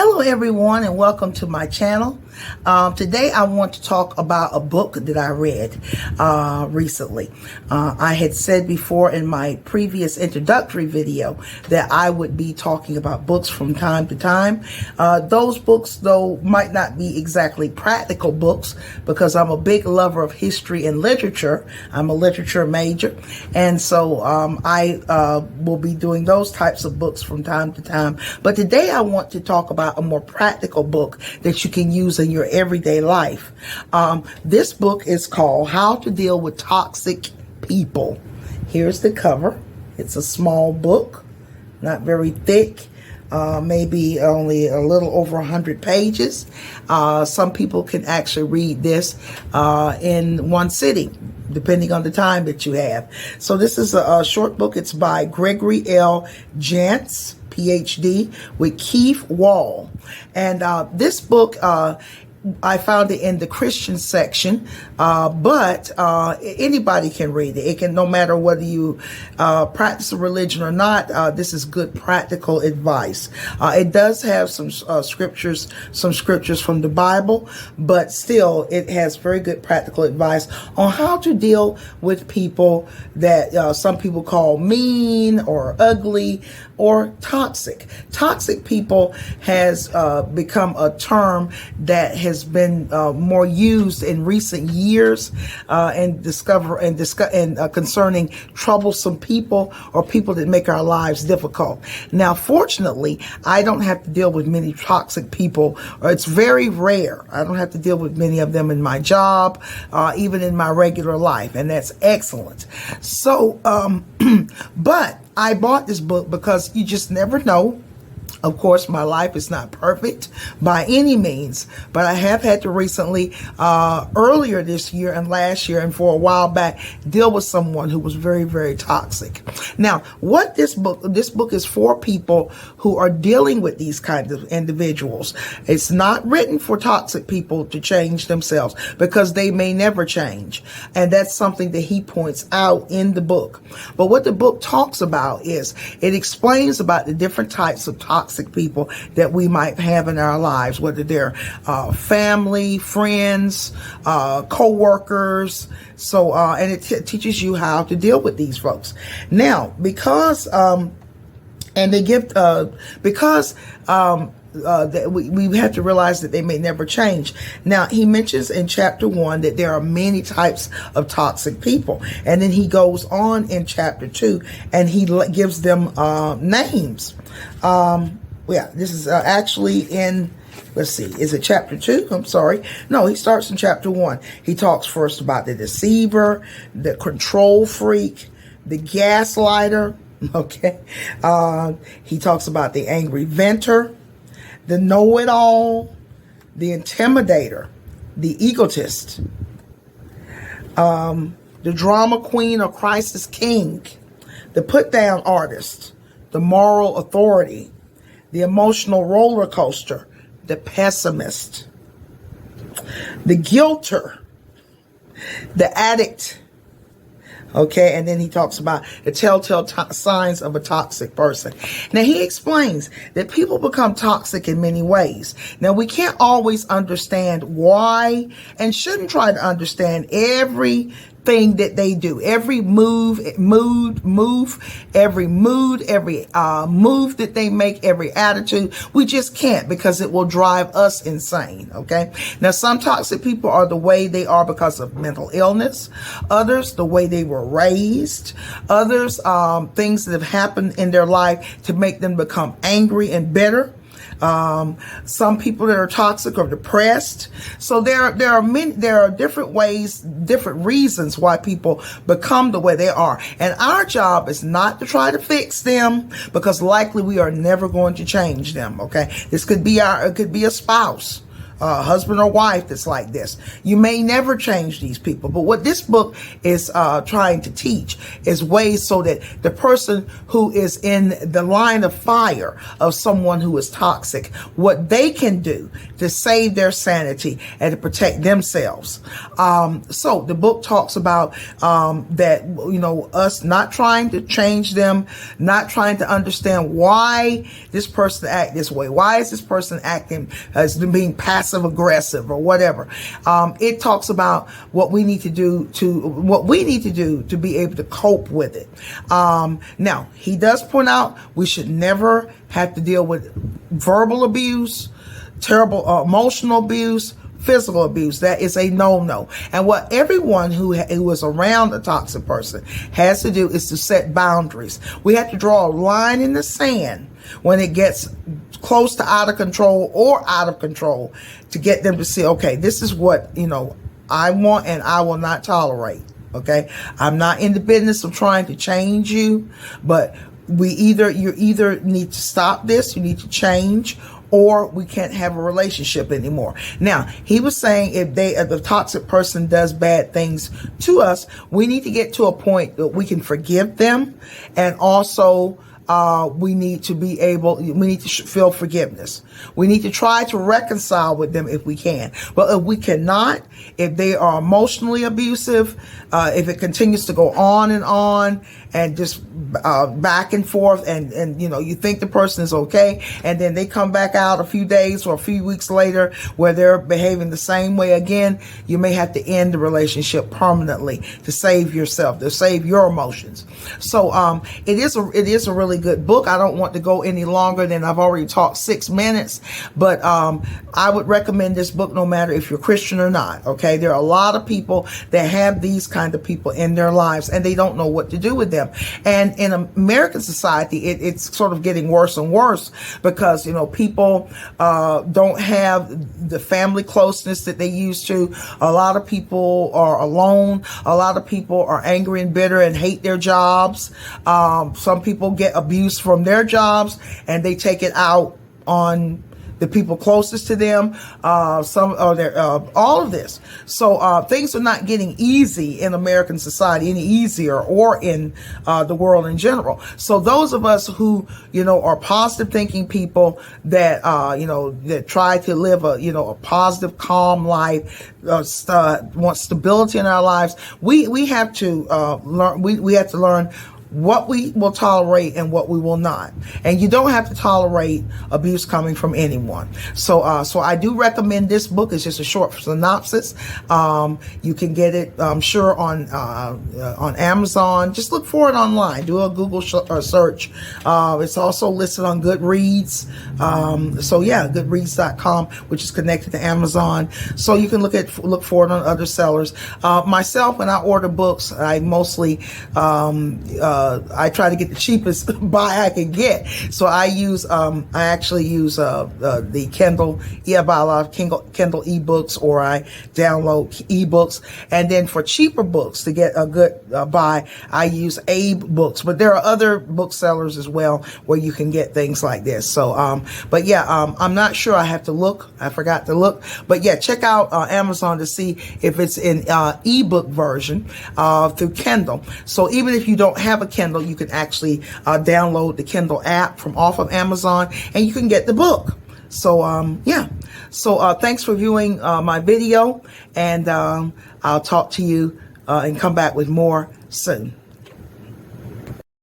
Hello everyone and welcome to my channel. Today I want to talk about a book that I read recently. I had said before in my previous introductory video that I would be talking about books from time to time. Those books though might not be exactly practical books because I'm a big lover of history and literature. I'm a literature major, and so I will be doing those types of books from time to time. But today I want to talk about a more practical book that you can use in your everyday life. This book is called How to Deal with Toxic People. Here's the cover. It's a small book, not very thick, maybe only a little over 100 pages. Some people can actually read this in one sitting, depending on the time that you have. So this is a short book. It's by Gregory L. Jantz, PhD, with Keith Wall. And this book, I found it in the Christian section, but anybody can read it. It can, no matter whether you practice a religion or not. This is good practical advice. It does have some scriptures from the Bible, but still it has very good practical advice on how to deal with people that some people call mean or ugly or toxic. Toxic people has become a term that has been more used in recent years and concerning troublesome people or people that make our lives difficult. Now, fortunately, I don't have to deal with many toxic people, or it's very rare. I don't have to deal with many of them in my job, even in my regular life, and that's excellent. So, but I bought this book because you just never know. Of course, my life is not perfect by any means, but I have had to recently, earlier this year and last year and for a while back, deal with someone who was very, very toxic. Now, what this book is for people who are dealing with these kinds of individuals. It's not written for toxic people to change themselves because they may never change. And that's something that he points out in the book. But what the book talks about is it explains about the different types of toxic people that we might have in our lives, whether they're family, friends, co-workers. So, and it teaches you how to deal with these folks. Now, because we have to realize that they may never change. Now, he mentions in chapter 1 that there are many types of toxic people. And then he goes on in chapter 2 and he gives them names. Yeah, this is actually in, let's see, is it chapter 2? I'm sorry. No, he starts in chapter 1. He talks first about the deceiver, the control freak, the gaslighter. Okay. He talks about the angry ventor, the know-it-all, the intimidator, the egotist, the drama queen or crisis king, the put-down artist, the moral authority, the emotional roller coaster, the pessimist, the guilter, the addict. Okay, and then he talks about the telltale signs of a toxic person. Now, he explains that people become toxic in many ways. Now, we can't always understand why and shouldn't try to understand everything that they do, every move, every move that they make, every attitude. We just can't, because it will drive us insane. Okay. Now, some toxic people are the way they are because of mental illness. Others, the way they were raised. Others, things that have happened in their life to make them become angry and bitter. Some people that are toxic are depressed. So there are different ways, different reasons why people become the way they are. And our job is not to try to fix them, because likely we are never going to change them. Okay. This could be it could be a spouse. husband or wife that's like this. You may never change these people, but what this book is trying to teach is ways so that the person who is in the line of fire of someone who is toxic, what they can do to save their sanity and to protect themselves. So the book talks about that, us not trying to change them, not trying to understand why this person act this way. Why is this person acting as being passive aggressive or whatever? It talks about what we need to do to be able to cope with it. Now, he does point out we should never have to deal with verbal abuse, terrible emotional abuse, physical abuse. That is a no-no. And what everyone who is around a toxic person has to do is to set boundaries. We have to draw a line in the sand when it gets close to out of control or out of control to get them to see, okay, this is what, I want and I will not tolerate. Okay. I'm not in the business of trying to change you, but you either need to stop this, you need to change, or we can't have a relationship anymore. Now, he was saying if the toxic person does bad things to us, we need to get to a point that we can forgive them, and also we need to feel forgiveness. We need to try to reconcile with them if we can. But if we cannot, if they are emotionally abusive, if it continues to go on and just back and forth, and you think the person is okay, and then they come back out a few days or a few weeks later where they're behaving the same way again, you may have to end the relationship permanently to save yourself, to save your emotions. So it is a really good book. I don't want to go any longer than I've already talked 6 minutes, but I would recommend this book no matter if you're Christian or not. Okay, there are a lot of people that have these kind of people in their lives and they don't know what to do with them. And in American society, it's sort of getting worse and worse because, people don't have the family closeness that they used to. A lot of people are alone. A lot of people are angry and bitter and hate their jobs. Some people get abuse from their jobs and they take it out on the people closest to them, all of this. So things are not getting easy in American society any easier, or in the world in general. So those of us who, are positive thinking people that, that try to live a positive, calm life, want stability in our lives, we have to learn. We have to learn what we will tolerate and what we will not. And you don't have to tolerate abuse coming from anyone. So I do recommend this book. It's just a short synopsis. You can get it, I'm sure, on Amazon. Just look for it online. Do a Google search. It's also listed on Goodreads. Goodreads.com, which is connected to Amazon. So you can look for it on other sellers. Myself, when I order books, I mostly, I try to get the cheapest buy I can get. So I actually use the Kindle. I buy a lot of Kindle ebooks, or I download ebooks. And then for cheaper books to get a good buy, I use Abe Books. But there are other booksellers as well where you can get things like this. So, I'm not sure. I have to look. I forgot to look. But yeah, check out Amazon to see if it's in ebook version through Kindle. So even if you don't have a Kindle, you can actually download the Kindle app from off of Amazon, and you can get the book. So thanks for viewing my video, and I'll talk to you and come back with more soon.